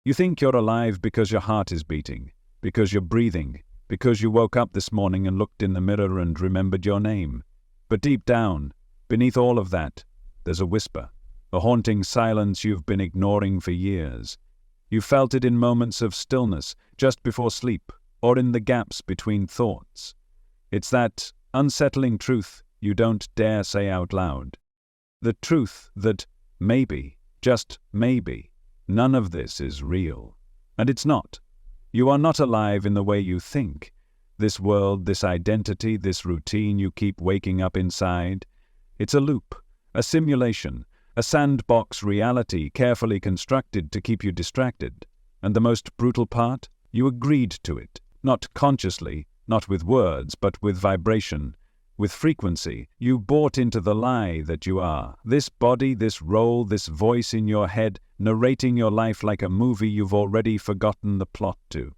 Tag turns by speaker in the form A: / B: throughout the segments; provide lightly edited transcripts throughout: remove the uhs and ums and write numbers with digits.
A: You think you're alive because your heart is beating, because you're breathing, because you woke up this morning and looked in the mirror and remembered your name. But deep down, beneath all of that, there's a whisper, a haunting silence you've been ignoring for years. You felt it in moments of stillness, just before sleep, or in the gaps between thoughts. It's that unsettling truth you don't dare say out loud. The truth that maybe, just maybe, none of this is real. And it's not. You are not alive in the way you think. This world, this identity, this routine you keep waking up inside, it's a loop, a simulation, a sandbox reality carefully constructed to keep you distracted. And the most brutal part? You agreed to it, not consciously, not with words, but with vibration, with frequency. You bought into the lie that you are. This body, this role, this voice in your head, narrating your life like a movie you've already forgotten the plot to.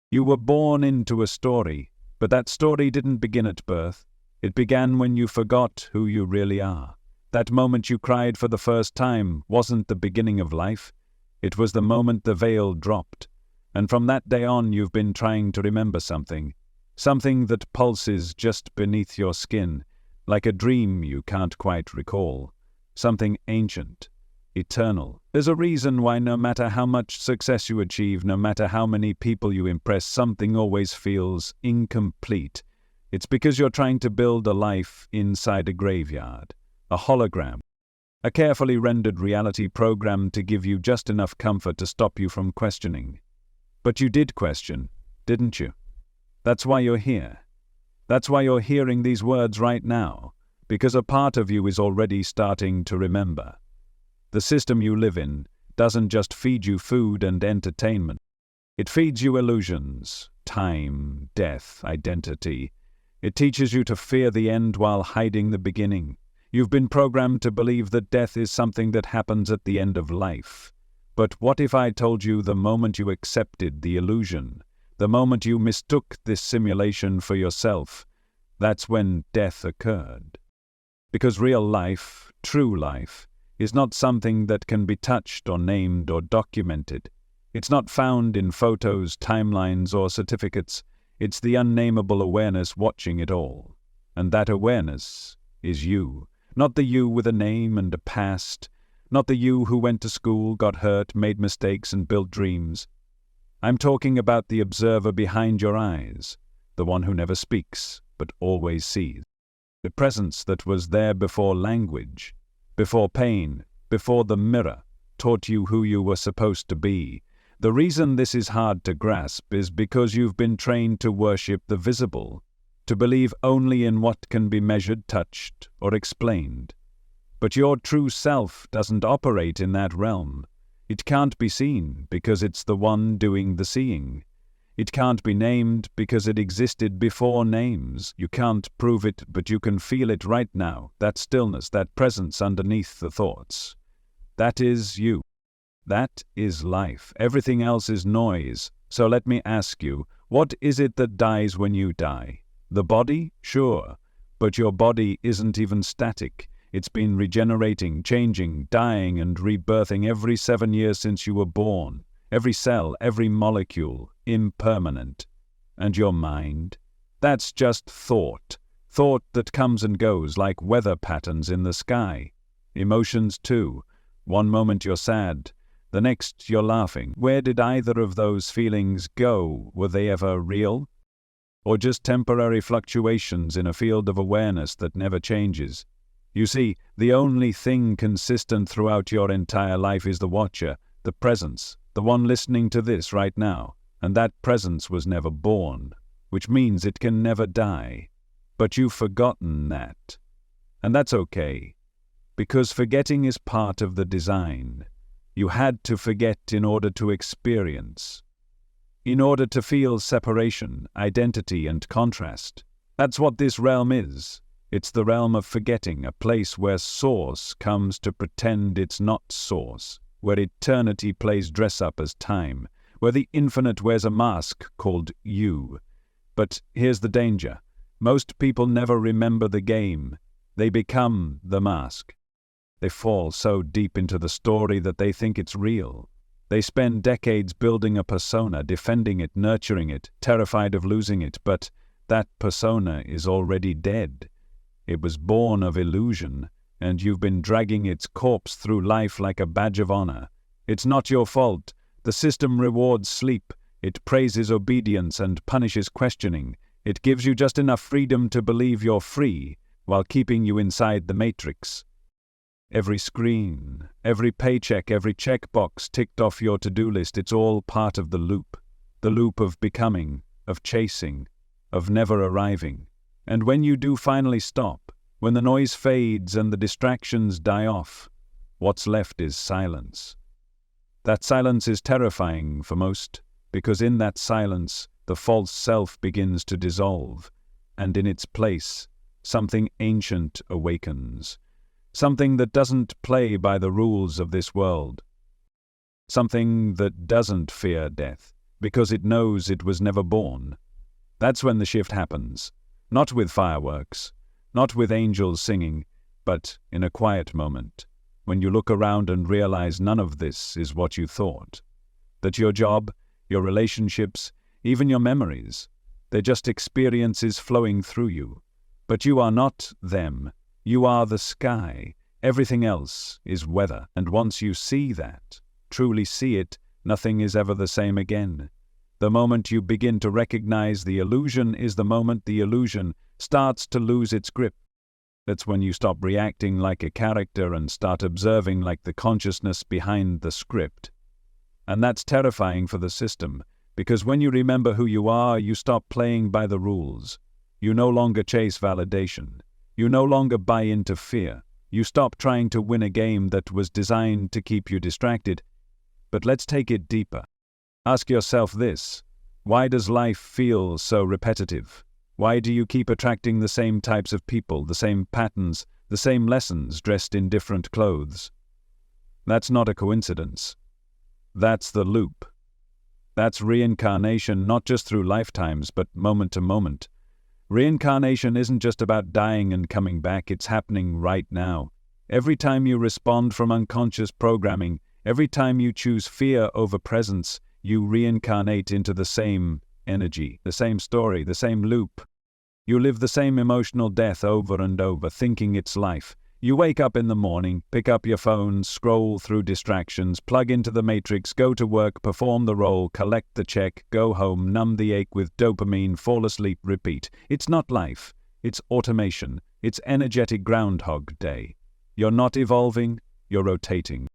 A: You were born into a story, but that story didn't begin at birth. It began when you forgot who you really are. That moment you cried for the first time wasn't the beginning of life. It was the moment the veil dropped. And from that day on, you've been trying to remember something. Something that pulses just beneath your skin, like a dream you can't quite recall. Something ancient, eternal. There's a reason why no matter how much success you achieve, no matter how many people you impress, something always feels incomplete. It's because you're trying to build a life inside a graveyard, a hologram, a carefully rendered reality programmed to give you just enough comfort to stop you from questioning. But you did question, didn't you? That's why you're here. That's why you're hearing these words right now, because a part of you is already starting to remember. The system you live in doesn't just feed you food and entertainment. It feeds you illusions, time, death, identity. It teaches you to fear the end while hiding the beginning. You've been programmed to believe that death is something that happens at the end of life. But what if I told you the moment you accepted the illusion, the moment you mistook this simulation for yourself, that's when death occurred? Because real life, true life, is not something that can be touched or named or documented. It's not found in photos, timelines, or certificates. It's the unnameable awareness watching it all. And that awareness is you. Not the you with a name and a past. Not the you who went to school, got hurt, made mistakes, and built dreams. I'm talking about the observer behind your eyes, the one who never speaks, but always sees. The presence that was there before language, before pain, before the mirror, taught you who you were supposed to be. The reason this is hard to grasp is because you've been trained to worship the visible, to believe only in what can be measured, touched, or explained. But your true self doesn't operate in that realm. It can't be seen because it's the one doing the seeing. It can't be named because it existed before names. You can't prove it, but you can feel it right now, that stillness, that presence underneath the thoughts. That is you. That is life. Everything else is noise. So let me ask you, what is it that dies when you die? The body? Sure. But your body isn't even static. It's been regenerating, changing, dying, and rebirthing every 7 years since you were born. Every cell, every molecule, impermanent. And your mind? That's just thought. Thought that comes and goes like weather patterns in the sky. Emotions too. One moment you're sad, the next you're laughing. Where did either of those feelings go? Were they ever real? Or just temporary fluctuations in a field of awareness that never changes? You see, the only thing consistent throughout your entire life is the watcher, the presence, the one listening to this right now. And that presence was never born, which means it can never die. But you've forgotten that. And that's okay, because forgetting is part of the design. You had to forget in order to experience, in order to feel separation, identity, and contrast. That's what this realm is. It's the realm of forgetting, a place where source comes to pretend it's not source, where eternity plays dress-up as time, where the infinite wears a mask called you. But here's the danger. Most people never remember the game. They become the mask. They fall so deep into the story that they think it's real. They spend decades building a persona, defending it, nurturing it, terrified of losing it, but that persona is already dead. It was born of illusion, and you've been dragging its corpse through life like a badge of honor. It's not your fault. The system rewards sleep. It praises obedience and punishes questioning. It gives you just enough freedom to believe you're free, while keeping you inside the matrix. Every screen, every paycheck, every checkbox ticked off your to-do list, it's all part of the loop of becoming, of chasing, of never arriving. And when you do finally stop, when the noise fades and the distractions die off, what's left is silence. That silence is terrifying for most, because in that silence, the false self begins to dissolve, and in its place, something ancient awakens. Something that doesn't play by the rules of this world. Something that doesn't fear death, because it knows it was never born. That's when the shift happens. Not with fireworks, not with angels singing, but in a quiet moment, when you look around and realize none of this is what you thought. That your job, your relationships, even your memories, they're just experiences flowing through you. But you are not them. You are the sky. Everything else is weather. And once you see that, truly see it, nothing is ever the same again. The moment you begin to recognize the illusion is the moment the illusion starts to lose its grip. That's when you stop reacting like a character and start observing like the consciousness behind the script. And that's terrifying for the system, because when you remember who you are, you stop playing by the rules. You no longer chase validation. You no longer buy into fear. You stop trying to win a game that was designed to keep you distracted. But let's take it deeper. Ask yourself this: why does life feel so repetitive? Why do you keep attracting the same types of people, the same patterns, the same lessons dressed in different clothes? That's not a coincidence. That's the loop. That's reincarnation, not just through lifetimes, but moment to moment. Reincarnation isn't just about dying and coming back, it's happening right now. Every time you respond from unconscious programming, every time you choose fear over presence, you reincarnate into the same energy, the same story, the same loop. You live the same emotional death over and over, thinking it's life. You wake up in the morning, pick up your phone, scroll through distractions, plug into the matrix, go to work, perform the role, collect the check, go home, numb the ache with dopamine, fall asleep, repeat. It's not life. It's automation. It's energetic Groundhog Day. You're not evolving, you're rotating.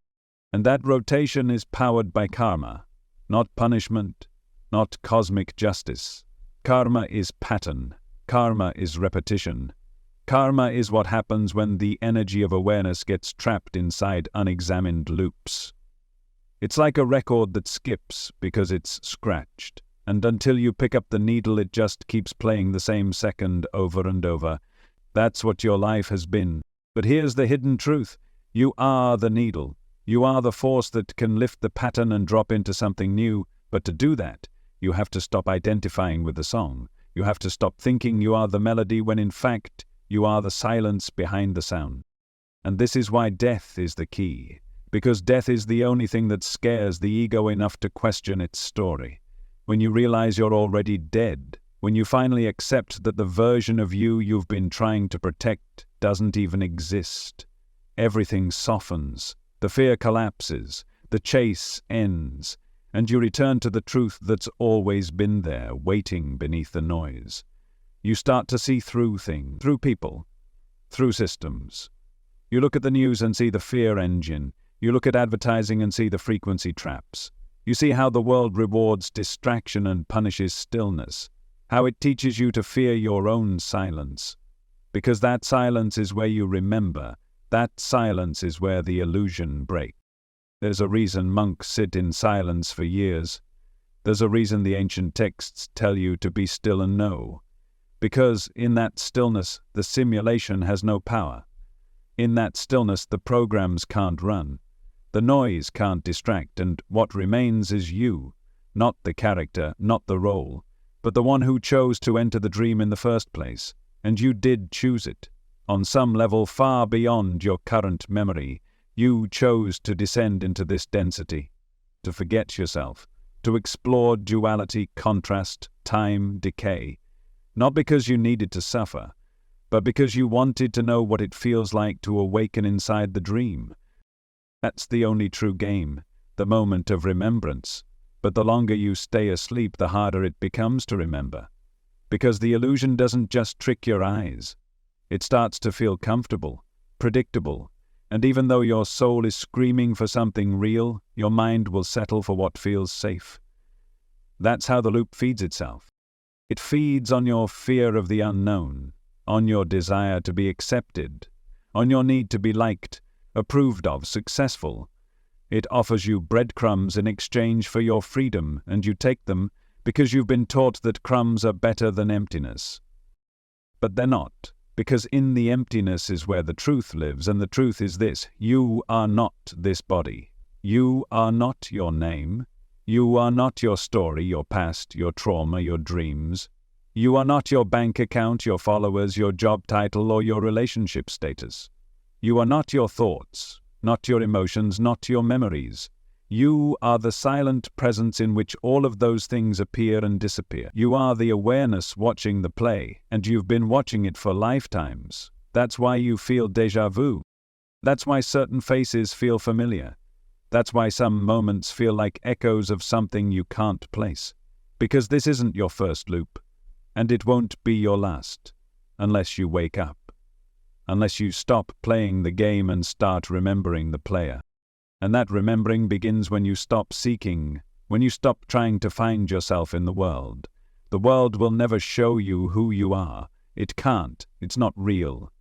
A: And that rotation is powered by karma, not punishment, not cosmic justice. Karma is pattern. Karma is repetition. Karma is what happens when the energy of awareness gets trapped inside unexamined loops. It's like a record that skips because it's scratched, and until you pick up the needle it just keeps playing the same second over and over. That's what your life has been. But here's the hidden truth. You are the needle. You are the force that can lift the pattern and drop into something new. But to do that, you have to stop identifying with the song. You have to stop thinking you are the melody when in fact you are the silence behind the sound. And this is why death is the key. Because death is the only thing that scares the ego enough to question its story. When you realize you're already dead, when you finally accept that the version of you you've been trying to protect doesn't even exist, everything softens, the fear collapses, the chase ends, and you return to the truth that's always been there, waiting beneath the noise. You start to see through things, through people, through systems. You look at the news and see the fear engine. You look at advertising and see the frequency traps. You see how the world rewards distraction and punishes stillness. How it teaches you to fear your own silence. Because that silence is where you remember. That silence is where the illusion breaks. There's a reason monks sit in silence for years. There's a reason the ancient texts tell you to be still and know. Because in that stillness, the simulation has no power. In that stillness, the programs can't run. The noise can't distract, and what remains is you, not the character, not the role, but the one who chose to enter the dream in the first place. And you did choose it. On some level far beyond your current memory, you chose to descend into this density. to forget yourself, to explore duality, contrast, time, decay. Not because you needed to suffer, but because you wanted to know what it feels like to awaken inside the dream. That's the only true game, the moment of remembrance. But the longer you stay asleep, the harder it becomes to remember. Because the illusion doesn't just trick your eyes. It starts to feel comfortable, predictable, and even though your soul is screaming for something real, your mind will settle for what feels safe. That's how the loop feeds itself. It feeds on your fear of the unknown, on your desire to be accepted, on your need to be liked, approved of, successful. It offers you breadcrumbs in exchange for your freedom, and you take them because you've been taught that crumbs are better than emptiness. But they're not, because in the emptiness is where the truth lives, and the truth is this: you are not this body. You are not your name. You are not your story, your past, your trauma, your dreams. You are not your bank account, your followers, your job title, or your relationship status. You are not your thoughts, not your emotions, not your memories. You are the silent presence in which all of those things appear and disappear. You are the awareness watching the play, and you've been watching it for lifetimes. That's why you feel déjà vu. That's why certain faces feel familiar. That's why some moments feel like echoes of something you can't place. Because this isn't your first loop, and it won't be your last, unless you wake up. Unless you stop playing the game and start remembering the player. And that remembering begins when you stop seeking, when you stop trying to find yourself in the world. The world will never show you who you are. It can't. It's not real.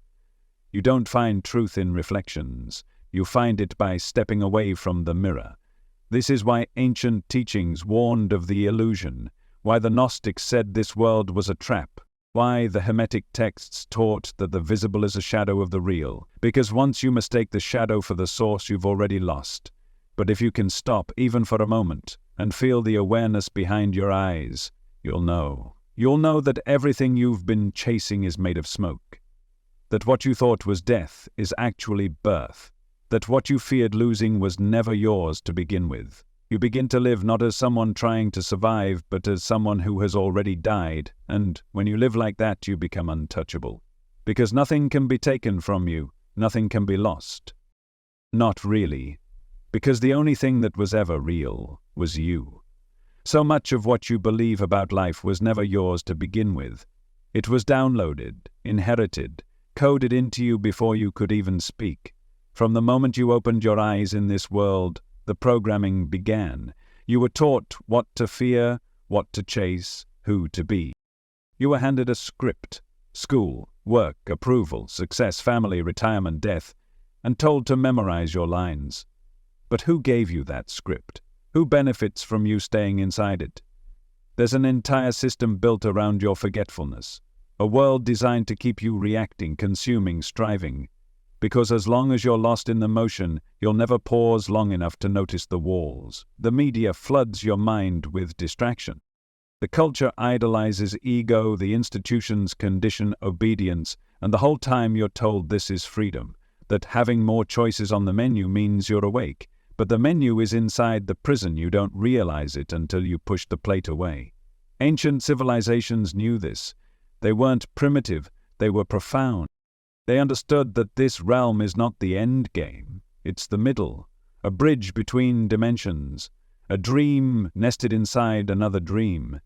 A: You don't find truth in reflections. You find it by stepping away from the mirror. This is why ancient teachings warned of the illusion, why the Gnostics said this world was a trap, why the Hermetic texts taught that the visible is a shadow of the real. Because once you mistake the shadow for the source, you've already lost. But if you can stop, even for a moment, and feel the awareness behind your eyes, you'll know. You'll know that everything you've been chasing is made of smoke. That what you thought was death is actually birth. That what you feared losing was never yours to begin with. You begin to live not as someone trying to survive, but as someone who has already died, and when you live like that, you become untouchable. Because nothing can be taken from you, nothing can be lost. Not really. Because the only thing that was ever real was you. So much of what you believe about life was never yours to begin with. It was downloaded, inherited, coded into you before you could even speak. From the moment you opened your eyes in this world, the programming began. You were taught what to fear, what to chase, who to be. You were handed a script: school, work, approval, success, family, retirement, death, and told to memorize your lines. But who gave you that script? Who benefits from you staying inside it? There's an entire system built around your forgetfulness, a world designed to keep you reacting, consuming, striving. Because as long as you're lost in the motion, you'll never pause long enough to notice the walls. The media floods your mind with distraction. The culture idolizes ego, the institutions condition obedience, and the whole time you're told this is freedom, that having more choices on the menu means you're awake. But the menu is inside the prison. You don't realize it until you push the plate away. Ancient civilizations knew this. They weren't primitive, they were profound. They understood that this realm is not the end game, it's the middle, a bridge between dimensions, a dream nested inside another dream.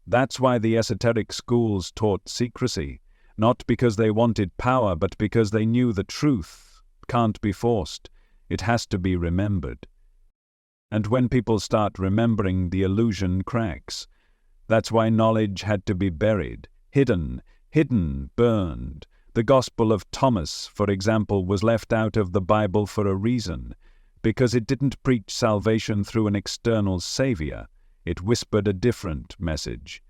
A: That's why the esoteric schools taught secrecy, not because they wanted power, but because they knew the truth can't be forced, it has to be remembered. And when people start remembering, the illusion cracks. That's why knowledge had to be buried, hidden, burned. The Gospel of Thomas, for example, was left out of the Bible for a reason, because it didn't preach salvation through an external savior. It whispered a different message,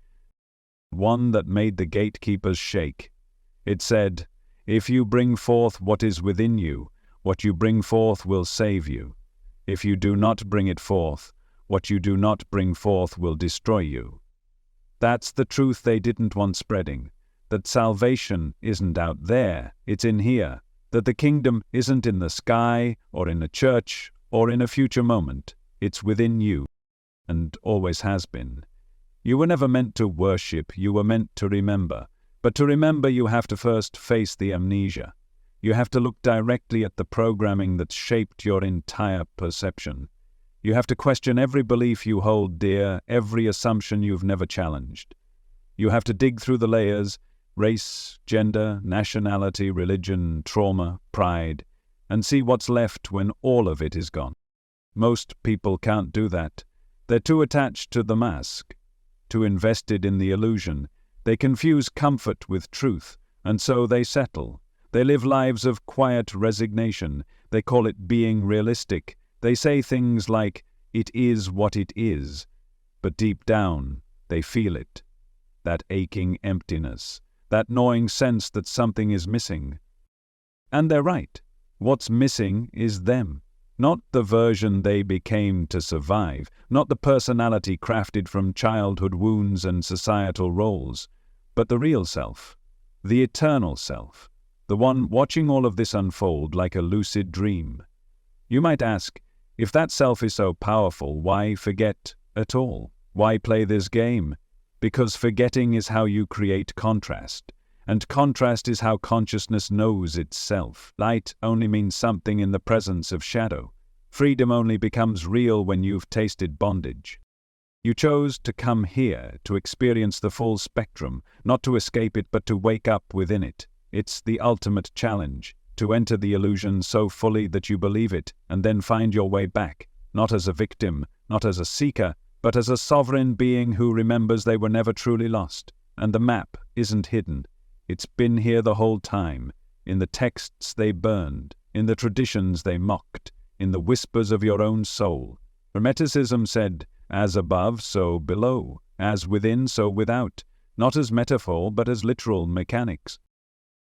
A: one that made the gatekeepers shake. It said, "If you bring forth what is within you, what you bring forth will save you. If you do not bring it forth, what you do not bring forth will destroy you." That's the truth they didn't want spreading. That salvation isn't out there, it's in here. That the kingdom isn't in the sky, or in a church, or in a future moment. It's within you, and always has been. You were never meant to worship, you were meant to remember. But to remember, you have to first face the amnesia. You have to look directly at the programming that shaped your entire perception. You have to question every belief you hold dear, every assumption you've never challenged. You have to dig through the layers, race, gender, nationality, religion, trauma, pride, and see what's left when all of it is gone. Most people can't do that. They're too attached to the mask, too invested in the illusion. They confuse comfort with truth, and so they settle. They live lives of quiet resignation. They call it being realistic. They say things like, "It is what it is," but deep down, they feel it. That aching emptiness, that gnawing sense that something is missing. And they're right. What's missing is them. Not the version they became to survive, not the personality crafted from childhood wounds and societal roles, but the real self, the eternal self, the one watching all of this unfold like a lucid dream. You might ask, if that self is so powerful, why forget at all? Why play this game? Because forgetting is how you create contrast. And contrast is how consciousness knows itself. Light only means something in the presence of shadow. Freedom only becomes real when you've tasted bondage. You chose to come here to experience the full spectrum, not to escape it but to wake up within it. It's the ultimate challenge, to enter the illusion so fully that you believe it, and then find your way back, not as a victim, not as a seeker, but as a sovereign being who remembers they were never truly lost. And the map isn't hidden. It's been here the whole time, in the texts they burned, in the traditions they mocked, in the whispers of your own soul. Hermeticism said, as above, so below, as within, so without, not as metaphor, but as literal mechanics.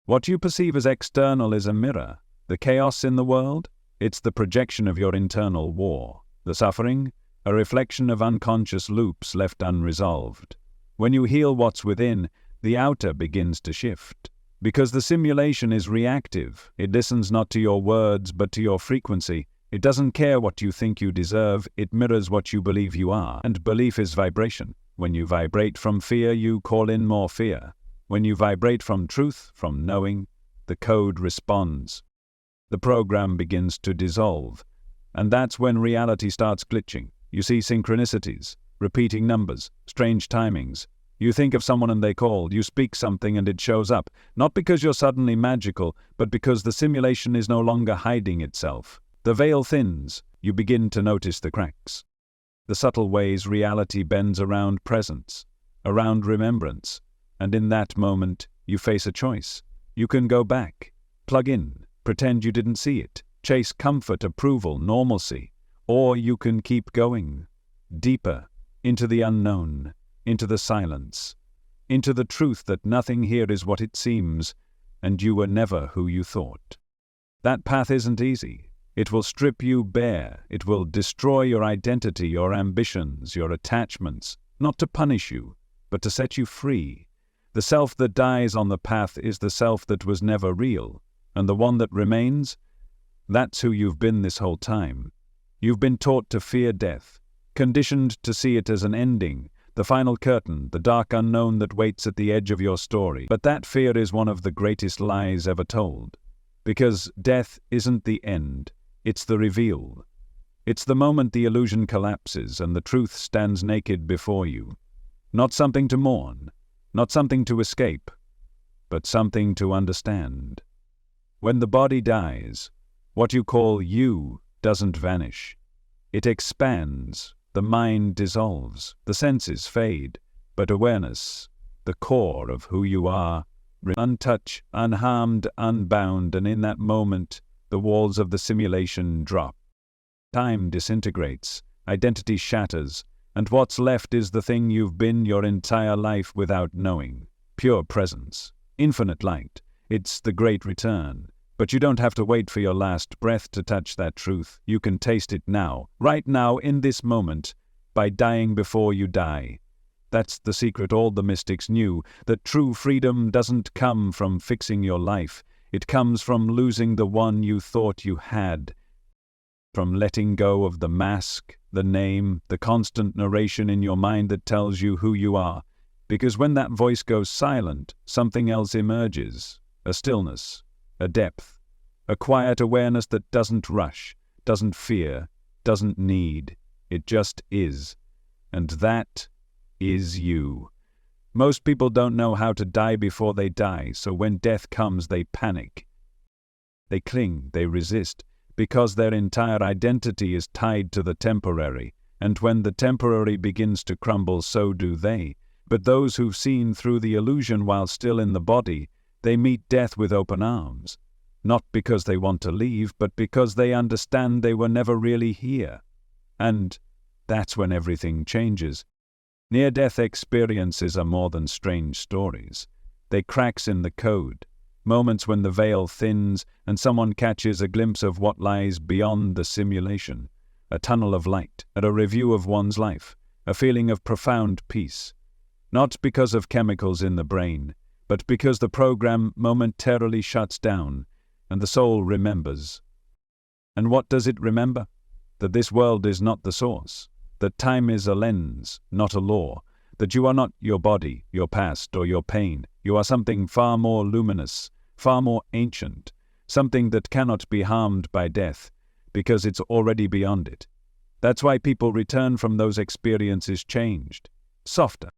A: What you perceive as external is a mirror. The chaos in the world, it's the projection of your internal war. The suffering, a reflection of unconscious loops left unresolved. When you heal what's within, the outer begins to shift. Because the simulation is reactive. It listens not to your words, but to your frequency. It doesn't care what you think you deserve, it mirrors what you believe you are. And belief is vibration. When you vibrate from fear, you call in more fear. When you vibrate from truth, from knowing, the code responds. The program begins to dissolve. And that's when reality starts glitching. You see synchronicities, repeating numbers, strange timings. You think of someone and they call, you speak something and it shows up, not because you're suddenly magical, but because the simulation is no longer hiding itself. The veil thins, you begin to notice the cracks. The subtle ways reality bends around presence, around remembrance, and in that moment, you face a choice. You can go back, plug in, pretend you didn't see it, chase comfort, approval, normalcy, or you can keep going, deeper, into the unknown, into the silence, into the truth that nothing here is what it seems, and you were never who you thought. That path isn't easy. It will strip you bare. It will destroy your identity, your ambitions, your attachments, not to punish you, but to set you free. The self that dies on the path is the self that was never real, and the one that remains, that's who you've been this whole time. You've been taught to fear death, conditioned to see it as an ending, the final curtain, the dark unknown that waits at the edge of your story. But that fear is one of the greatest lies ever told. Because death isn't the end, it's the reveal. It's the moment the illusion collapses and the truth stands naked before you. Not something to mourn, not something to escape, but something to understand. When the body dies, what you call you doesn't vanish. It expands, the mind dissolves, the senses fade, but awareness, the core of who you are, untouched, unharmed, unbound, and in that moment, the walls of the simulation drop. Time disintegrates, identity shatters, and what's left is the thing you've been your entire life without knowing. Pure presence, infinite light. It's the great return. But you don't have to wait for your last breath to touch that truth. You can taste it now, right now, in this moment, by dying before you die. That's the secret all the mystics knew, that true freedom doesn't come from fixing your life. It comes from losing the one you thought you had. from letting go of the mask, the name, the constant narration in your mind that tells you who you are. Because when that voice goes silent, something else emerges, a stillness, a depth, a quiet awareness that doesn't rush, doesn't fear, doesn't need. It just is. And that is you. Most people don't know how to die before they die, so when death comes, they panic. They cling, they resist, because their entire identity is tied to the temporary, and when the temporary begins to crumble, so do they. But those who've seen through the illusion while still in the body, they meet death with open arms. Not because they want to leave, but because they understand they were never really here. And that's when everything changes. Near-death experiences are more than strange stories. They're cracks in the code, moments when the veil thins and someone catches a glimpse of what lies beyond the simulation, a tunnel of light, and a review of one's life, a feeling of profound peace. Not because of chemicals in the brain, but because the program momentarily shuts down and the soul remembers. And what does it remember? That this world is not the source, that time is a lens, not a law, that you are not your body, your past, or your pain. You are something far more luminous, far more ancient, something that cannot be harmed by death, because it's already beyond it. That's why people return from those experiences changed, softer,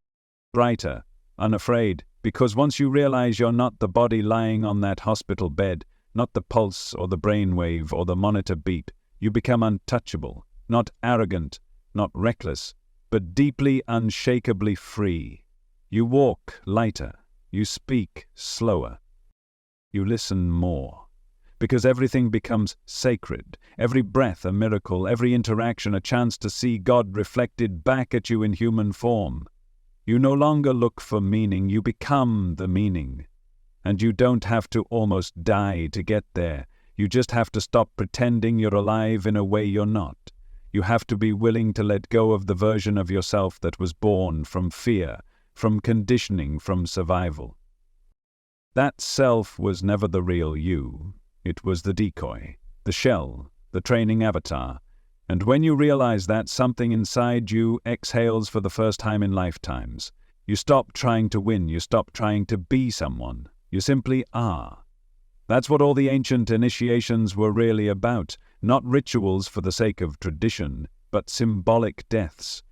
A: brighter, unafraid, because once you realize you're not the body lying on that hospital bed, not the pulse or the brainwave or the monitor beep, you become untouchable, not arrogant, not reckless, but deeply, unshakably free. You walk lighter, you speak slower, you listen more, because everything becomes sacred, every breath a miracle, every interaction a chance to see God reflected back at you in human form. You no longer look for meaning, you become the meaning. And you don't have to almost die to get there. You just have to stop pretending you're alive in a way you're not. You have to be willing to let go of the version of yourself that was born from fear, from conditioning, from survival. That self was never the real you. It was the decoy, the shell, the training avatar. And when you realize that, something inside you exhales for the first time in lifetimes. You stop trying to win, you stop trying to be someone. You simply are. That's what all the ancient initiations were really about, not rituals for the sake of tradition, but symbolic deaths.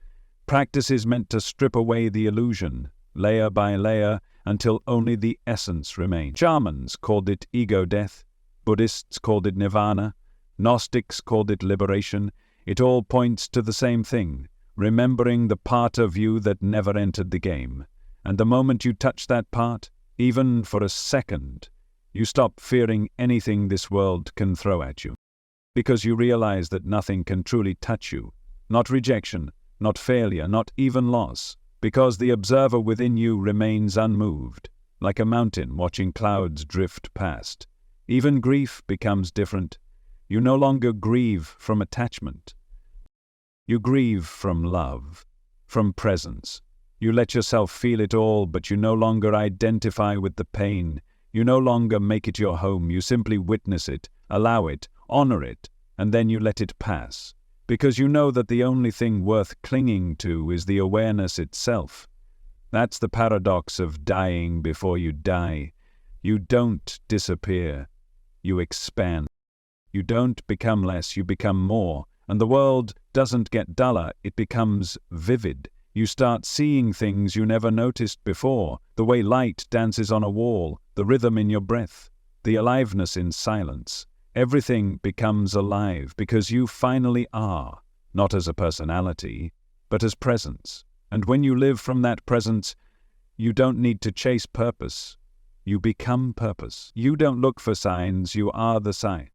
A: Practices meant to strip away the illusion, layer by layer, until only the essence remained. Shamans called it ego death, Buddhists called it nirvana, Gnostics called it liberation. It all points to the same thing, remembering the part of you that never entered the game. And the moment you touch that part, even for a second, you stop fearing anything this world can throw at you. Because you realize that nothing can truly touch you. Not rejection, not failure, not even loss. Because the observer within you remains unmoved, like a mountain watching clouds drift past. Even grief becomes different. You no longer grieve from attachment. You grieve from love, from presence. You let yourself feel it all, but you no longer identify with the pain. You no longer make it your home. You simply witness it, allow it, honor it, and then you let it pass. Because you know that the only thing worth clinging to is the awareness itself. That's the paradox of dying before you die. You don't disappear. You expand. You don't become less, you become more. And the world doesn't get duller, it becomes vivid. You start seeing things you never noticed before, the way light dances on a wall, the rhythm in your breath, the aliveness in silence. Everything becomes alive because you finally are, not as a personality, but as presence. And when you live from that presence, you don't need to chase purpose. You become purpose. You don't look for signs, you are the sign.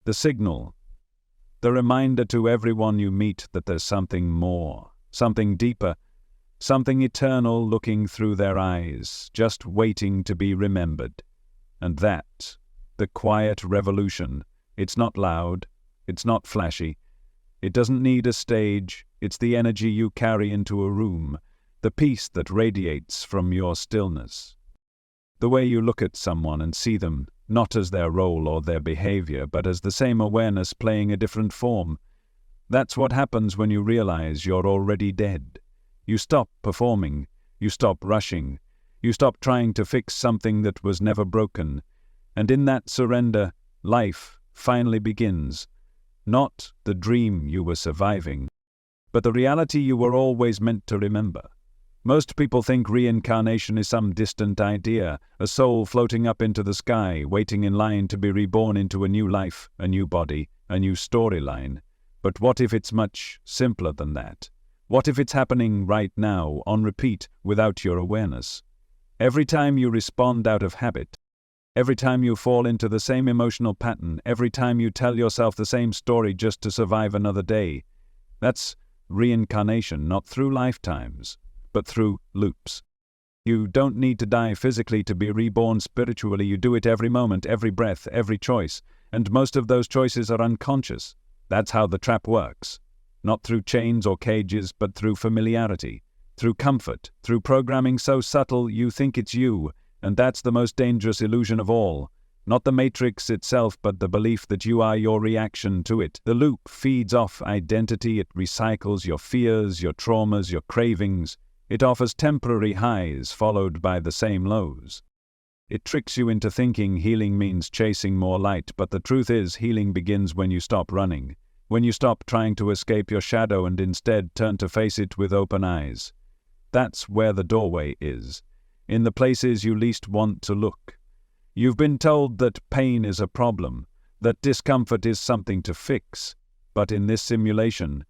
A: The signal, the reminder to everyone you meet that there's something more. Something deeper, something eternal looking through their eyes, just waiting to be remembered. And that, the quiet revolution, it's not loud, it's not flashy, it doesn't need a stage, it's the energy you carry into a room, the peace that radiates from your stillness. The way you look at someone and see them, not as their role or their behavior, but as the same awareness playing a different form. That's what happens when you realize you're already dead. You stop performing, you stop rushing, you stop trying to fix something that was never broken, and in that surrender, life finally begins. Not the dream you were surviving, but the reality you were always meant to remember. Most people think reincarnation is some distant idea, a soul floating up into the sky, waiting in line to be reborn into a new life, a new body, a new storyline. But what if it's much simpler than that? What if it's happening right now, on repeat, without your awareness? Every time you respond out of habit, every time you fall into the same emotional pattern, every time you tell yourself the same story just to survive another day, that's reincarnation, not through lifetimes, but through loops. You don't need to die physically to be reborn spiritually. You do it every moment, every breath, every choice, and most of those choices are unconscious. That's how the trap works. Not through chains or cages, but through familiarity, through comfort, through programming so subtle you think it's you, and that's the most dangerous illusion of all. Not the matrix itself, but the belief that you are your reaction to it. The loop feeds off identity, it recycles your fears, your traumas, your cravings. It offers temporary highs followed by the same lows. It tricks you into thinking healing means chasing more light, but the truth is healing begins when you stop running, when you stop trying to escape your shadow and instead turn to face it with open eyes. That's where the doorway is, in the places you least want to look. You've been told that pain is a problem, that discomfort is something to fix, but in this simulation,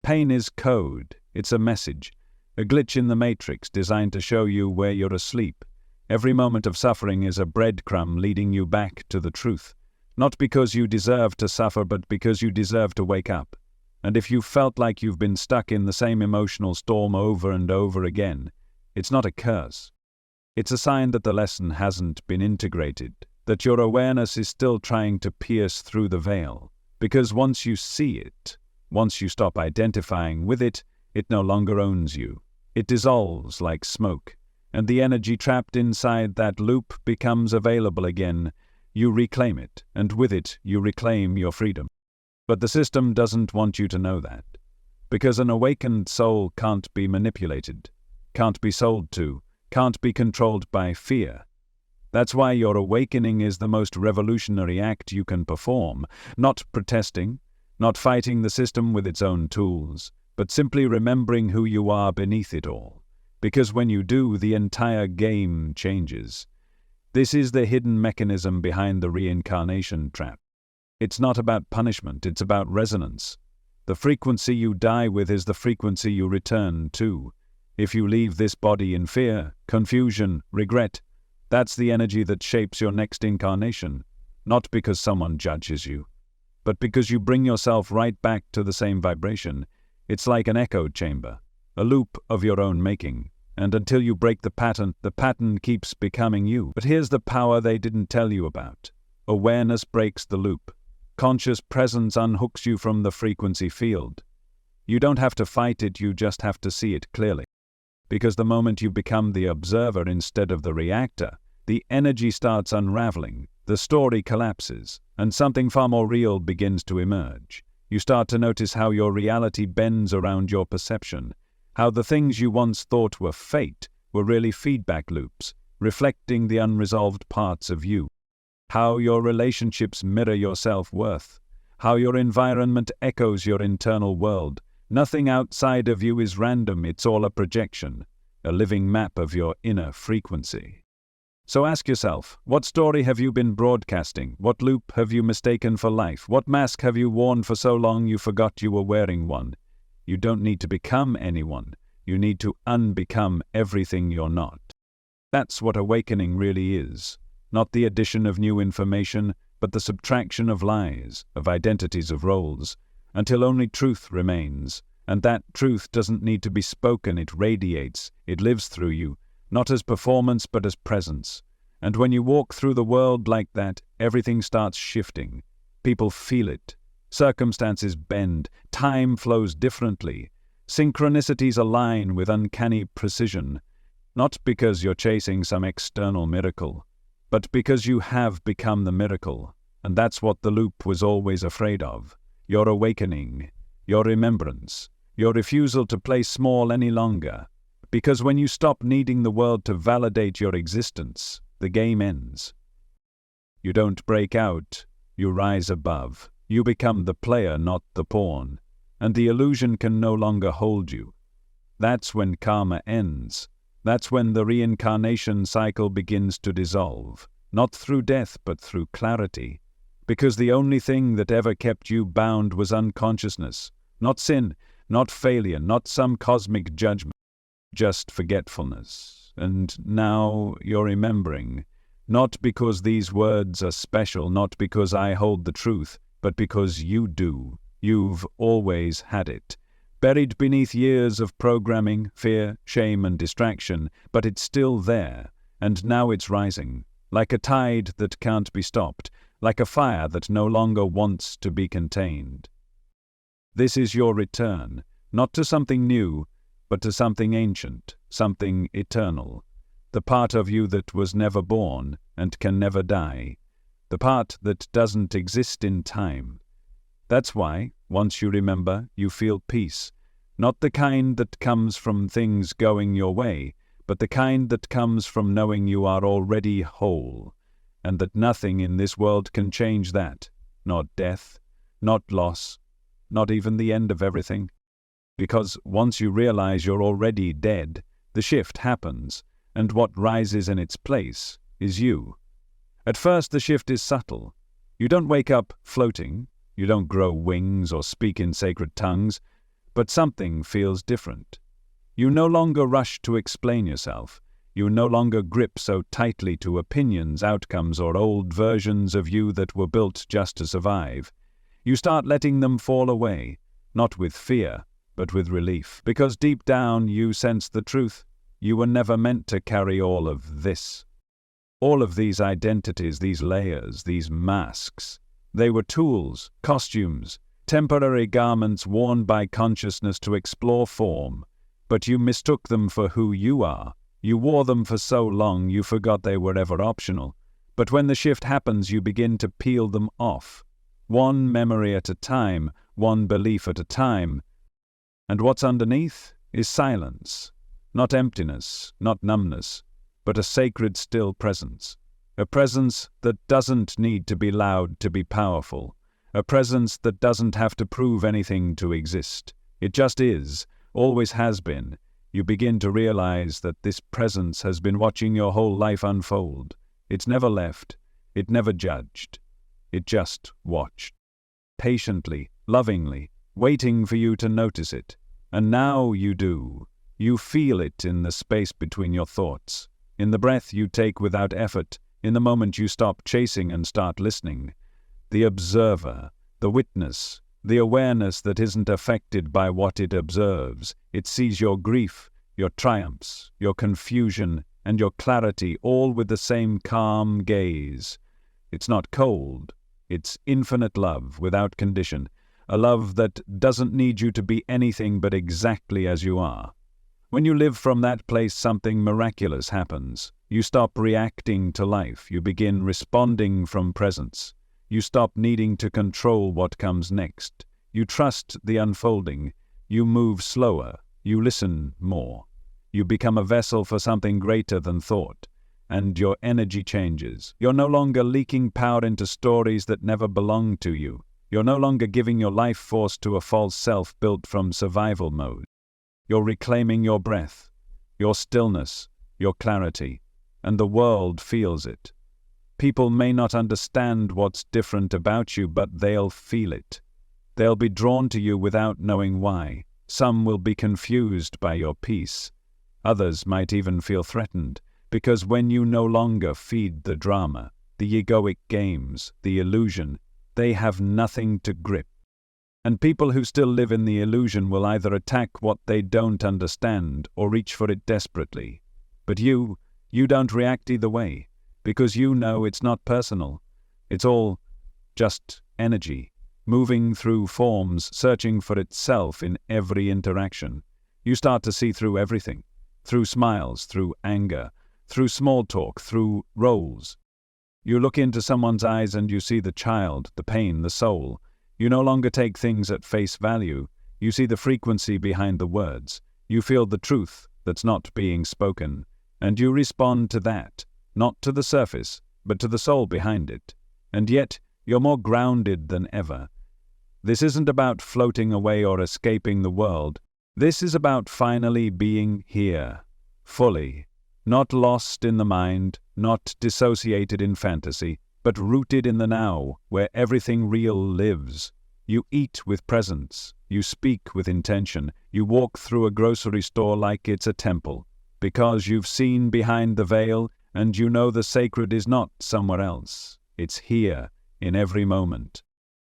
A: pain is code, it's a message. A glitch in the matrix designed to show you where you're asleep. Every moment of suffering is a breadcrumb leading you back to the truth. Not because you deserve to suffer, but because you deserve to wake up. And if you felt like you've been stuck in the same emotional storm over and over again, it's not a curse. It's a sign that the lesson hasn't been integrated, that your awareness is still trying to pierce through the veil. Because once you see it, once you stop identifying with it, it no longer owns you. It dissolves like smoke, and the energy trapped inside that loop becomes available again. You reclaim it, and with it, you reclaim your freedom. But the system doesn't want you to know that, because an awakened soul can't be manipulated, can't be sold to, can't be controlled by fear. That's why your awakening is the most revolutionary act you can perform, not protesting, not fighting the system with its own tools, but simply remembering who you are beneath it all. Because when you do, the entire game changes. This is the hidden mechanism behind the reincarnation trap. It's not about punishment, it's about resonance. The frequency you die with is the frequency you return to. If you leave this body in fear, confusion, regret, that's the energy that shapes your next incarnation. Not because someone judges you, but because you bring yourself right back to the same vibration. It's like an echo chamber, a loop of your own making. And until you break the pattern keeps becoming you. But here's the power they didn't tell you about. Awareness breaks the loop. Conscious presence unhooks you from the frequency field. You don't have to fight it, you just have to see it clearly. Because the moment you become the observer instead of the reactor, the energy starts unraveling, the story collapses, and something far more real begins to emerge. You start to notice how your reality bends around your perception, how the things you once thought were fate were really feedback loops, reflecting the unresolved parts of you. How your relationships mirror your self-worth, how your environment echoes your internal world. Nothing outside of you is random, it's all a projection, a living map of your inner frequency. So ask yourself, what story have you been broadcasting? What loop have you mistaken for life? What mask have you worn for so long you forgot you were wearing one? You don't need to become anyone. You need to unbecome everything you're not. That's what awakening really is. Not the addition of new information, but the subtraction of lies, of identities, of roles, until only truth remains. And that truth doesn't need to be spoken, it radiates, it lives through you, not as performance but as presence. And when you walk through the world like that, everything starts shifting. People feel it. Circumstances bend. Time flows differently. Synchronicities align with uncanny precision. Not because you're chasing some external miracle, but because you have become the miracle. And that's what the loop was always afraid of. Your awakening, your remembrance, your refusal to play small any longer. Because when you stop needing the world to validate your existence, the game ends. You don't break out, you rise above. You become the player, not the pawn. And the illusion can no longer hold you. That's when karma ends. That's when the reincarnation cycle begins to dissolve. Not through death, but through clarity. Because the only thing that ever kept you bound was unconsciousness. Not sin, not failure, not some cosmic judgment. Just forgetfulness. And now you're remembering. Not because these words are special, not because I hold the truth, but because you do. You've always had it. Buried beneath years of programming, fear, shame, and distraction, but it's still there, and now it's rising, like a tide that can't be stopped, like a fire that no longer wants to be contained. This is your return, not to something new, but to something ancient, something eternal. The part of you that was never born and can never die. The part that doesn't exist in time. That's why, once you remember, you feel peace. Not the kind that comes from things going your way, but the kind that comes from knowing you are already whole, and that nothing in this world can change that. Not death, not loss, not even the end of everything. Because once you realize you're already dead, the shift happens, and what rises in its place is you. At first the shift is subtle. You don't wake up floating. You don't grow wings or speak in sacred tongues, but something feels different. You no longer rush to explain yourself. You no longer grip so tightly to opinions, outcomes, or old versions of you that were built just to survive. You start letting them fall away, not with fear, but with relief, because deep down you sense the truth. You were never meant to carry all of this. All of these identities, these layers, these masks. They were tools, costumes, temporary garments worn by consciousness to explore form, but you mistook them for who you are. You wore them for so long you forgot they were ever optional. But when the shift happens, you begin to peel them off, one memory at a time, one belief at a time. And what's underneath is silence, not emptiness, not numbness, but a sacred still presence. A presence that doesn't need to be loud to be powerful. A presence that doesn't have to prove anything to exist. It just is, always has been. You begin to realize that this presence has been watching your whole life unfold. It's never left. It never judged. It just watched. Patiently, lovingly, waiting for you to notice it. And now you do. You feel it in the space between your thoughts. In the breath you take without effort. In the moment you stop chasing and start listening. The observer, the witness, the awareness that isn't affected by what it observes. It sees your grief, your triumphs, your confusion, and your clarity all with the same calm gaze. It's not cold. It's infinite love without condition. A love that doesn't need you to be anything but exactly as you are. When you live from that place, something miraculous happens. You stop reacting to life. You begin responding from presence. You stop needing to control what comes next. You trust the unfolding. You move slower. You listen more. You become a vessel for something greater than thought. And your energy changes. You're no longer leaking power into stories that never belonged to you. You're no longer giving your life force to a false self built from survival mode. You're reclaiming your breath, your stillness, your clarity, and the world feels it. People may not understand what's different about you, but they'll feel it. They'll be drawn to you without knowing why. Some will be confused by your peace. Others might even feel threatened, because when you no longer feed the drama, the egoic games, the illusion, they have nothing to grip. And people who still live in the illusion will either attack what they don't understand or reach for it desperately. But you don't react either way, because you know it's not personal. It's all just energy, moving through forms, searching for itself in every interaction. You start to see through everything, through smiles, through anger, through small talk, through roles. You look into someone's eyes and you see the child, the pain, the soul. You no longer take things at face value. You see the frequency behind the words. You feel the truth that's not being spoken. And you respond to that, not to the surface, but to the soul behind it. And yet, you're more grounded than ever. This isn't about floating away or escaping the world. This is about finally being here, fully, not lost in the mind, not dissociated in fantasy, but rooted in the now, where everything real lives. You eat with presence, you speak with intention, you walk through a grocery store like it's a temple, because you've seen behind the veil and you know the sacred is not somewhere else. It's here, in every moment.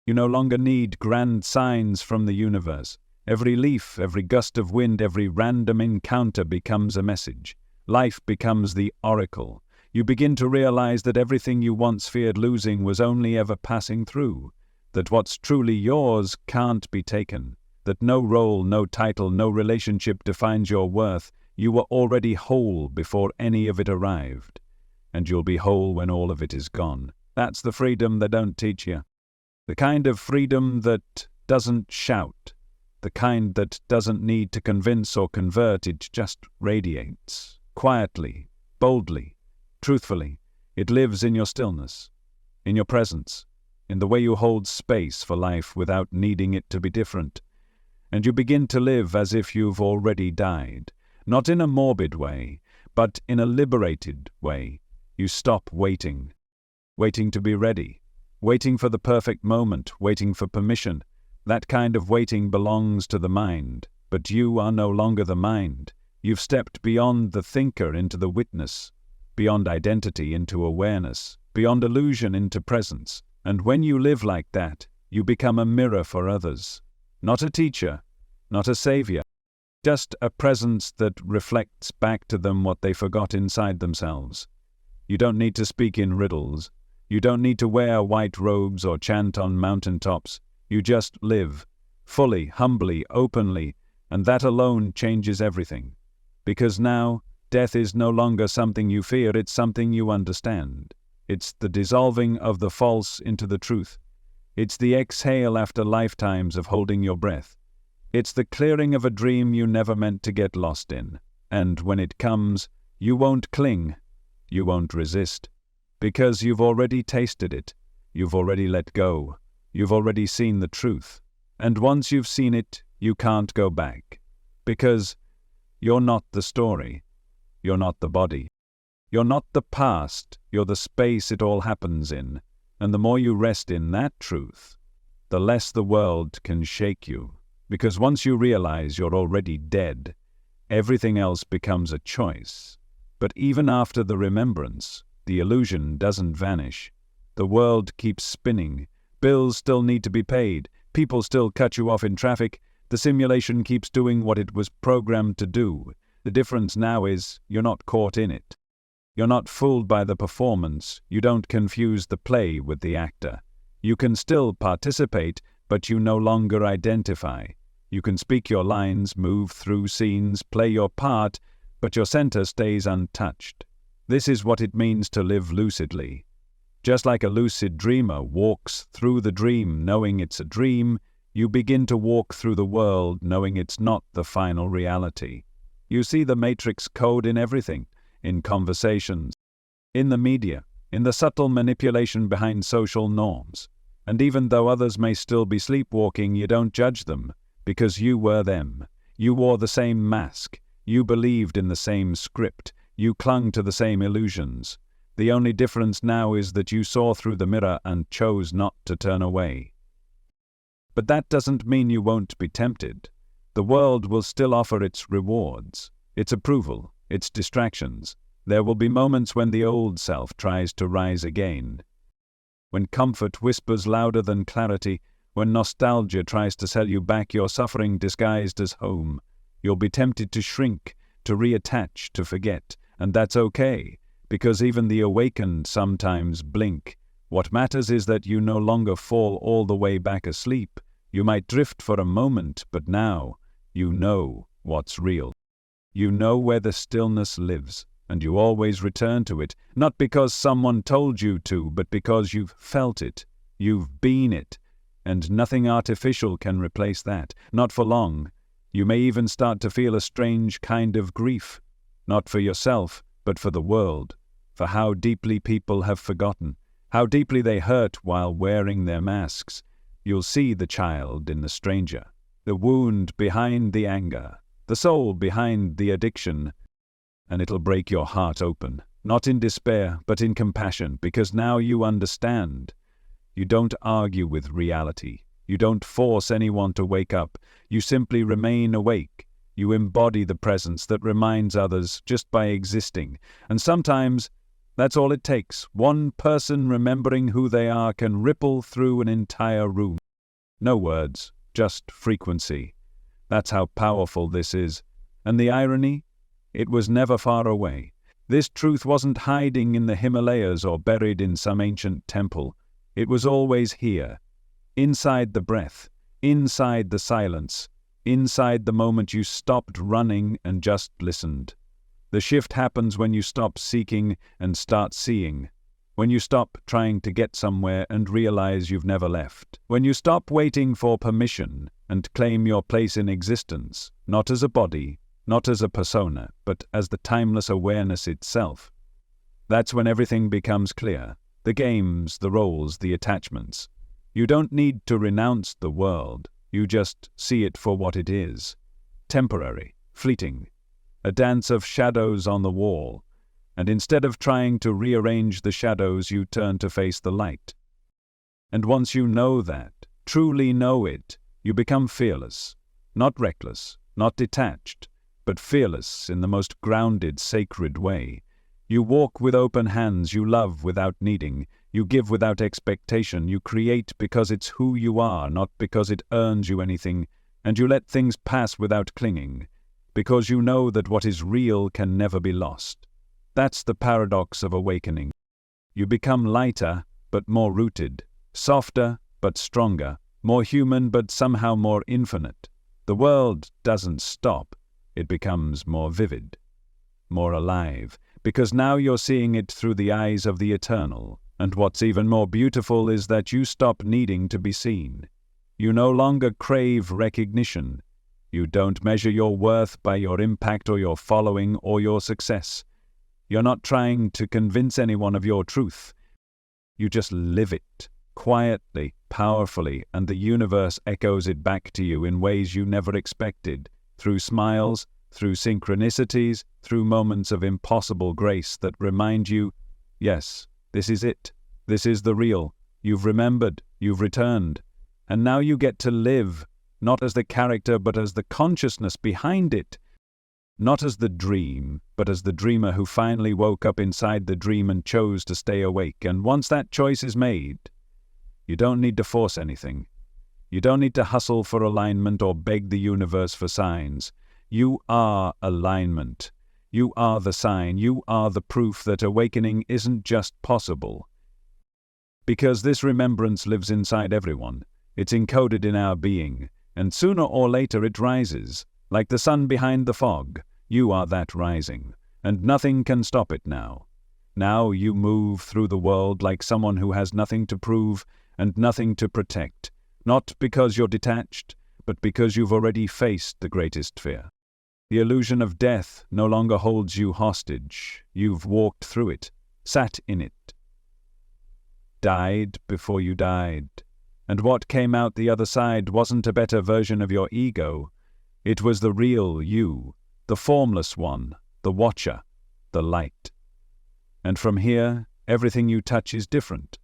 A: You no longer need grand signs from the universe. Every leaf, every gust of wind, every random encounter becomes a message. Life becomes the oracle. You begin to realize that everything you once feared losing was only ever passing through, that what's truly yours can't be taken, that no role, no title, no relationship defines your worth. You were already whole before any of it arrived, and you'll be whole when all of it is gone. That's the freedom they don't teach you. The kind of freedom that doesn't shout, the kind that doesn't need to convince or convert, it just radiates, quietly, boldly, truthfully. It lives in your stillness, in your presence, in the way you hold space for life without needing it to be different. And you begin to live as if you've already died, not in a morbid way, but in a liberated way. You stop waiting to be ready, waiting for the perfect moment, waiting for permission. That kind of waiting belongs to the mind, but you are no longer the mind. You've stepped beyond the thinker into the witness, beyond identity into awareness, beyond illusion into presence. And when you live like that, you become a mirror for others. Not a teacher, not a savior, just a presence that reflects back to them what they forgot inside themselves. You don't need to speak in riddles. You don't need to wear white robes or chant on mountaintops. You just live, fully, humbly, openly, and that alone changes everything. Because now, death is no longer something you fear, it's something you understand. It's the dissolving of the false into the truth. It's the exhale after lifetimes of holding your breath. It's the clearing of a dream you never meant to get lost in. And when it comes, you won't cling, you won't resist. Because you've already tasted it, you've already let go, you've already seen the truth. And once you've seen it, you can't go back. Because you're not the story, you're not the body. You're not the past, you're the space it all happens in. And the more you rest in that truth, the less the world can shake you. Because once you realize you're already dead, everything else becomes a choice. But even after the remembrance, the illusion doesn't vanish. The world keeps spinning. Bills still need to be paid. People still cut you off in traffic. The simulation keeps doing what it was programmed to do. The difference now is you're not caught in it. You're not fooled by the performance. You don't confuse the play with the actor. You can still participate, but you no longer identify. You can speak your lines, move through scenes, play your part, but your center stays untouched. This is what it means to live lucidly. Just like a lucid dreamer walks through the dream knowing it's a dream, you begin to walk through the world knowing it's not the final reality. You see the matrix code in everything, in conversations, in the media, in the subtle manipulation behind social norms. And even though others may still be sleepwalking, you don't judge them, because you were them. You wore the same mask. You believed in the same script. You clung to the same illusions. The only difference now is that you saw through the mirror and chose not to turn away. But that doesn't mean you won't be tempted. The world will still offer its rewards, its approval, its distractions. There will be moments when the old self tries to rise again. When comfort whispers louder than clarity, when nostalgia tries to sell you back your suffering disguised as home, you'll be tempted to shrink, to reattach, to forget. And that's okay, because even the awakened sometimes blink. What matters is that you no longer fall all the way back asleep. You might drift for a moment, but now you know what's real. You know where the stillness lives. and you always return to it, not because someone told you to, but because you've felt it, you've been it, and nothing artificial can replace that, not for long. You may even start to feel a strange kind of grief, not for yourself, but for the world, for how deeply people have forgotten, how deeply they hurt while wearing their masks. You'll see the child in the stranger, the wound behind the anger, the soul behind the addiction, and it'll break your heart open, not in despair, but in compassion, because now you understand. You don't argue with reality. You don't force anyone to wake up. You simply remain awake. You embody the presence that reminds others just by existing. And sometimes that's all it takes. One person remembering who they are can ripple through an entire room. No words, just frequency. That's how powerful this is. And the irony? It was never far away. This truth wasn't hiding in the Himalayas or buried in some ancient temple. It was always here, inside the breath, inside the silence, inside the moment you stopped running and just listened. The shift happens when you stop seeking and start seeing. When you stop trying to get somewhere and realize you've never left. When you stop waiting for permission and claim your place in existence, not as a body, not as a persona, but as the timeless awareness itself. That's when everything becomes clear. The games, the roles, the attachments. You don't need to renounce the world. You just see it for what it is. Temporary, fleeting. A dance of shadows on the wall. And instead of trying to rearrange the shadows, you turn to face the light. And once you know that, truly know it, you become fearless. Not reckless, not detached, but fearless in the most grounded, sacred way. You walk with open hands, you love without needing, you give without expectation, you create because it's who you are, not because it earns you anything, and you let things pass without clinging, because you know that what is real can never be lost. That's the paradox of awakening. You become lighter, but more rooted, softer, but stronger, more human, but somehow more infinite. The world doesn't stop. It becomes more vivid, more alive, because now you're seeing it through the eyes of the eternal. And what's even more beautiful is that you stop needing to be seen. You no longer crave recognition. You don't measure your worth by your impact or your following or your success. You're not trying to convince anyone of your truth. You just live it, quietly, powerfully, and the universe echoes it back to you in ways you never expected. Through smiles, through synchronicities, through moments of impossible grace that remind you, yes, this is it. This is the real. You've remembered, you've returned. And now you get to live, not as the character, but as the consciousness behind it. Not as the dream, but as the dreamer who finally woke up inside the dream and chose to stay awake. And once that choice is made, you don't need to force anything. You don't need to hustle for alignment or beg the universe for signs. You are alignment. You are the sign. You are the proof that awakening isn't just possible. Because this remembrance lives inside everyone. It's encoded in our being, and sooner or later it rises. Like the sun behind the fog, you are that rising, and nothing can stop it now. Now you move through the world like someone who has nothing to prove and nothing to protect. Not because you're detached, but because you've already faced the greatest fear. The illusion of death no longer holds you hostage. You've walked through it, sat in it, died before you died. And what came out the other side wasn't a better version of your ego. It was the real you, the formless one, the watcher, the light. And from here, everything you touch is different.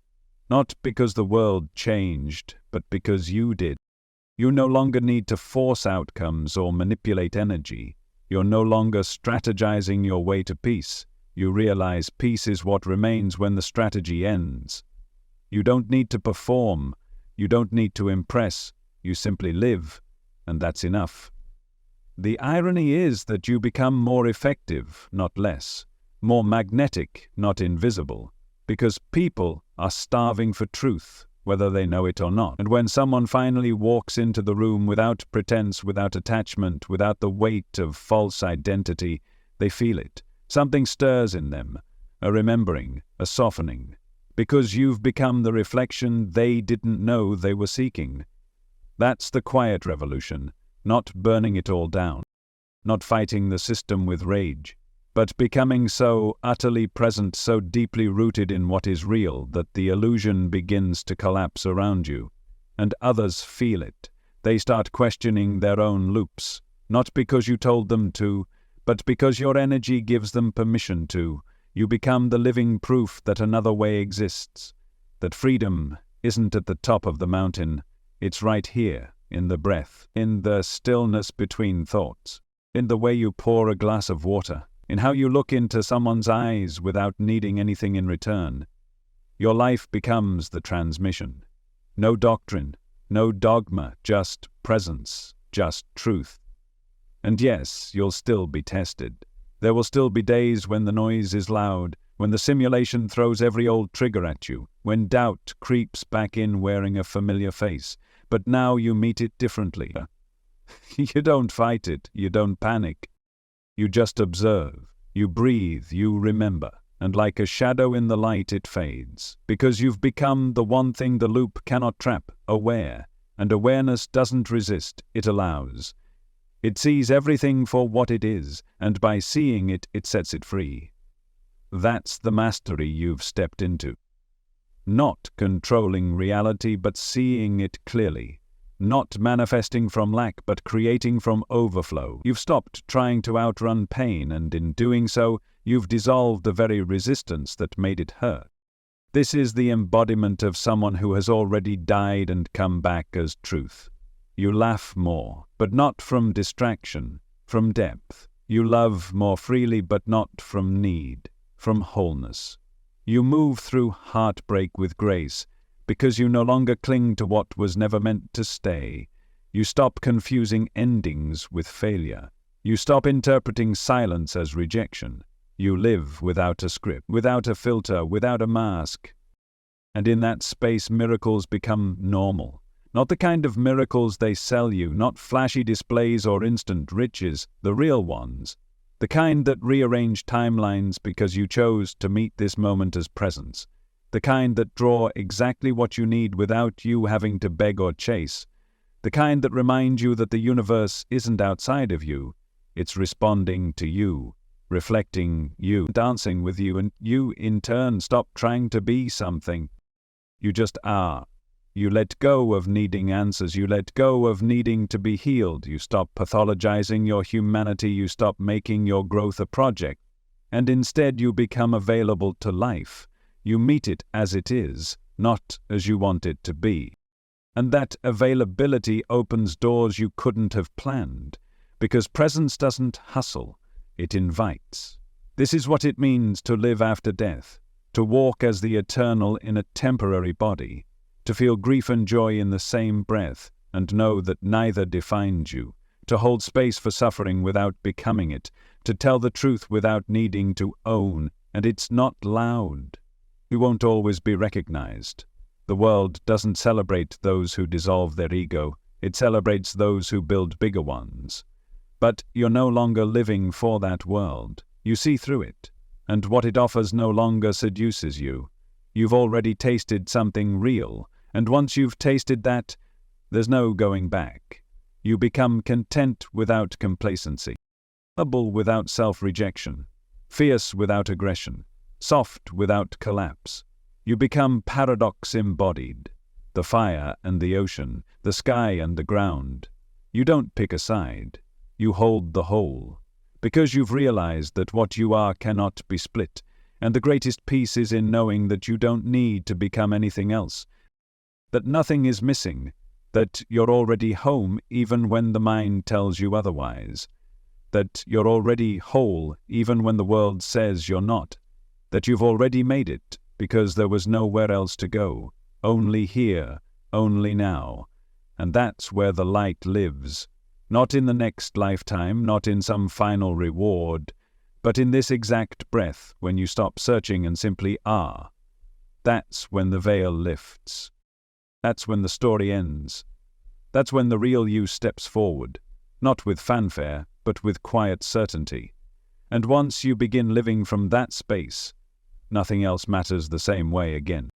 A: Not because the world changed, but because you did. You no longer need to force outcomes or manipulate energy. You're no longer strategizing your way to peace. You realize peace is what remains when the strategy ends. You don't need to perform. You don't need to impress. You simply live, and that's enough. The irony is that you become more effective, not less. More magnetic, not invisible. Because people are starving for truth, whether they know it or not. And when someone finally walks into the room without pretense, without attachment, without the weight of false identity, they feel it. Something stirs in them, a remembering, a softening, because you've become the reflection they didn't know they were seeking. That's the quiet revolution, not burning it all down, not fighting the system with rage, but becoming so utterly present, so deeply rooted in what is real that the illusion begins to collapse around you, and others feel it. They start questioning their own loops, not because you told them to, but because your energy gives them permission to. You become the living proof that another way exists, that freedom isn't at the top of the mountain, it's right here, in the breath, in the stillness between thoughts, in the way you pour a glass of water, in how you look into someone's eyes without needing anything in return. Your life becomes the transmission. No doctrine, no dogma, just presence, just truth. And yes, you'll still be tested. There will still be days when the noise is loud, when the simulation throws every old trigger at you, when doubt creeps back in wearing a familiar face. But now you meet it differently. You don't fight it, you don't panic. You just observe, you breathe, you remember, and like a shadow in the light it fades, because you've become the one thing the loop cannot trap, aware, and awareness doesn't resist, it allows. It sees everything for what it is, and by seeing it, it sets it free. That's the mastery you've stepped into. Not controlling reality, but seeing it clearly. Not manifesting from lack, but creating from overflow. You've stopped trying to outrun pain, and in doing so, you've dissolved the very resistance that made it hurt. This is the embodiment of someone who has already died and come back as truth. You laugh more, but not from distraction, from depth. You love more freely, but not from need, from wholeness. You move through heartbreak with grace, because you no longer cling to what was never meant to stay. You stop confusing endings with failure. You stop interpreting silence as rejection. You live without a script, without a filter, without a mask. And in that space, miracles become normal. Not the kind of miracles they sell you, not flashy displays or instant riches, the real ones. The kind that rearrange timelines because you chose to meet this moment as presence. The kind that draw exactly what you need without you having to beg or chase. The kind that remind you that the universe isn't outside of you. It's responding to you, reflecting you, dancing with you, and you, in turn, stop trying to be something. You just are. You let go of needing answers. You let go of needing to be healed. You stop pathologizing your humanity. You stop making your growth a project. And instead you become available to life. You meet it as it is, not as you want it to be. And that availability opens doors you couldn't have planned, because presence doesn't hustle, it invites. This is what it means to live after death, to walk as the eternal in a temporary body, to feel grief and joy in the same breath, and know that neither defines you, to hold space for suffering without becoming it, to tell the truth without needing to own, and it's not loud. You won't always be recognized. The world doesn't celebrate those who dissolve their ego, it celebrates those who build bigger ones. But you're no longer living for that world. You see through it, and what it offers no longer seduces you. You've already tasted something real, and once you've tasted that, there's no going back. You become content without complacency, humble without self-rejection, fierce without aggression, soft without collapse. You become paradox embodied, the fire and the ocean, the sky and the ground. You don't pick a side, you hold the whole, because you've realized that what you are cannot be split. And the greatest peace is in knowing that you don't need to become anything else, that nothing is missing, that you're already home even when the mind tells you otherwise, that you're already whole even when the world says you're not, that you've already made it because there was nowhere else to go, only here, only now. And that's where the light lives, not in the next lifetime, not in some final reward, but in this exact breath, when you stop searching and simply are. That's when the veil lifts. That's when the story ends. That's when the real you steps forward, not with fanfare, but with quiet certainty. And once you begin living from that space, nothing else matters the same way again.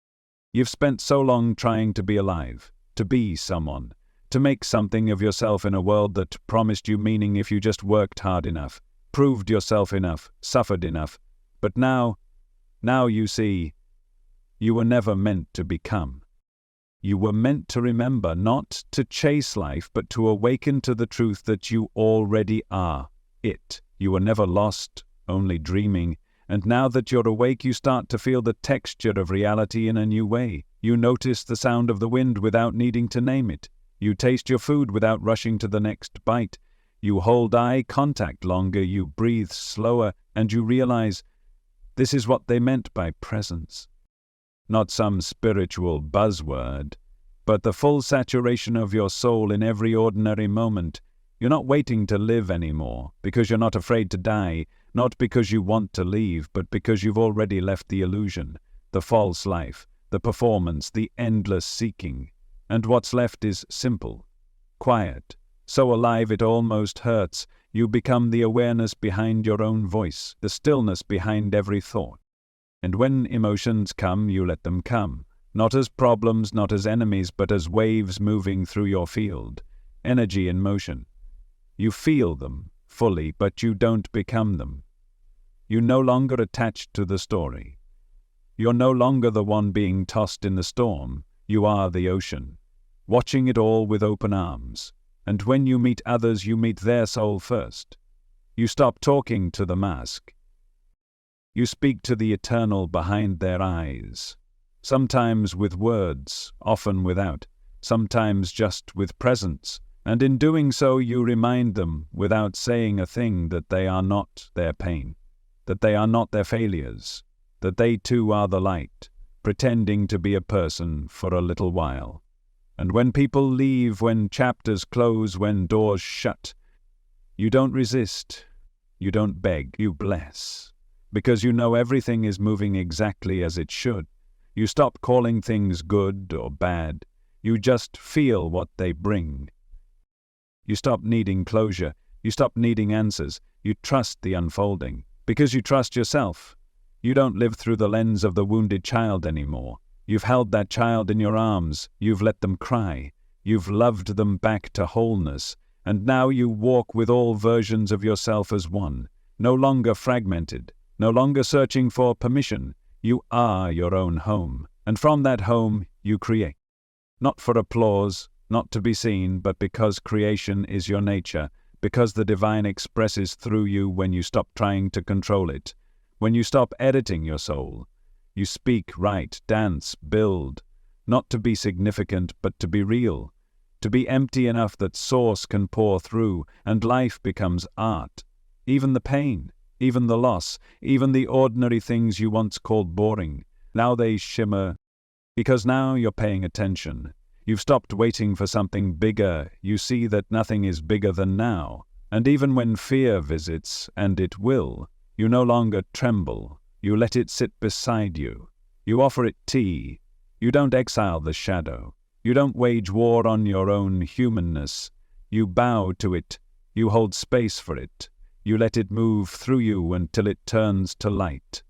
A: You've spent so long trying to be alive, to be someone, to make something of yourself in a world that promised you meaning if you just worked hard enough, proved yourself enough, suffered enough. But now you see, you were never meant to become. You were meant to remember, not to chase life, but to awaken to the truth that you already are it. You were never lost, only dreaming. And now that you're awake, you start to feel the texture of reality in a new way. You notice the sound of the wind without needing to name it. You taste your food without rushing to the next bite. You hold eye contact longer, you breathe slower, and you realize this is what they meant by presence. Not some spiritual buzzword, but the full saturation of your soul in every ordinary moment. You're not waiting to live anymore, because you're not afraid to die, not because you want to leave, but because you've already left the illusion, the false life, the performance, the endless seeking. And what's left is simple, quiet, so alive it almost hurts. You become the awareness behind your own voice, the stillness behind every thought. And when emotions come, you let them come, not as problems, not as enemies, but as waves moving through your field, energy in motion. You feel them fully, but you don't become them. You're no longer attached to the story. You're no longer the one being tossed in the storm. You are the ocean, watching it all with open arms. And when you meet others, you meet their soul first. You stop talking to the mask. You speak to the eternal behind their eyes, sometimes with words, often without, sometimes just with presence, and in doing so you remind them, without saying a thing, that they are not their pain, that they are not their failures, that they too are the light, pretending to be a person for a little while. And when people leave, when chapters close, when doors shut, you don't resist, you don't beg, you bless. Because you know everything is moving exactly as it should. You stop calling things good or bad. You just feel what they bring. You stop needing closure. You stop needing answers. You trust the unfolding. Because you trust yourself. You don't live through the lens of the wounded child anymore. You've held that child in your arms. You've let them cry. You've loved them back to wholeness. And now you walk with all versions of yourself as one, no longer fragmented. No longer searching for permission. You are your own home, and from that home you create. Not for applause, not to be seen, but because creation is your nature, because the divine expresses through you when you stop trying to control it, when you stop editing your soul. You speak, write, dance, build, not to be significant, but to be real, to be empty enough that source can pour through, and life becomes art, even the pain. Even the loss, even the ordinary things you once called boring, now they shimmer, because now you're paying attention. You've stopped waiting for something bigger. You see that nothing is bigger than now. And even when fear visits, and it will, you no longer tremble. You let it sit beside you. You offer it tea. You don't exile the shadow. You don't wage war on your own humanness. You bow to it. You hold space for it. You let it move through you until it turns to light.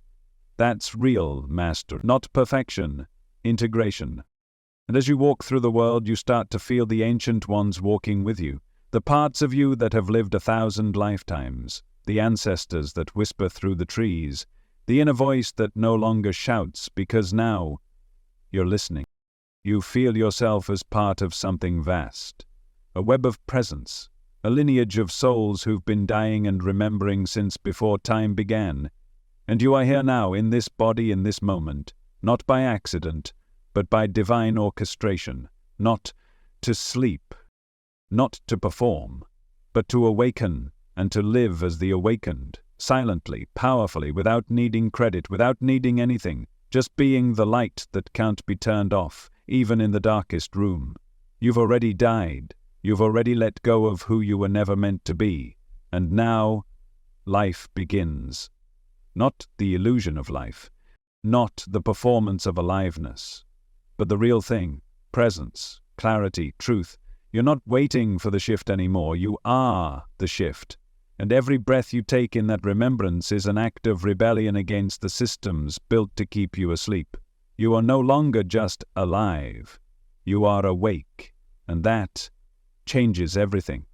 A: That's real mastery, not perfection, integration. And as you walk through the world, you start to feel the ancient ones walking with you, the parts of you that have lived 1,000 lifetimes, the ancestors that whisper through the trees, the inner voice that no longer shouts, because now you're listening. You feel yourself as part of something vast, a web of presence, a lineage of souls who've been dying and remembering since before time began. And you are here now, in this body, in this moment, not by accident, but by divine orchestration, not to sleep, not to perform, but to awaken and to live as the awakened, silently, powerfully, without needing credit, without needing anything, just being the light that can't be turned off, even in the darkest room. You've already died. You've already let go of who you were never meant to be, and now life begins. Not the illusion of life, not the performance of aliveness, but the real thing, presence, clarity, truth. You're not waiting for the shift anymore, you are the shift. And every breath you take in that remembrance is an act of rebellion against the systems built to keep you asleep. You are no longer just alive. You are awake, and that changes everything.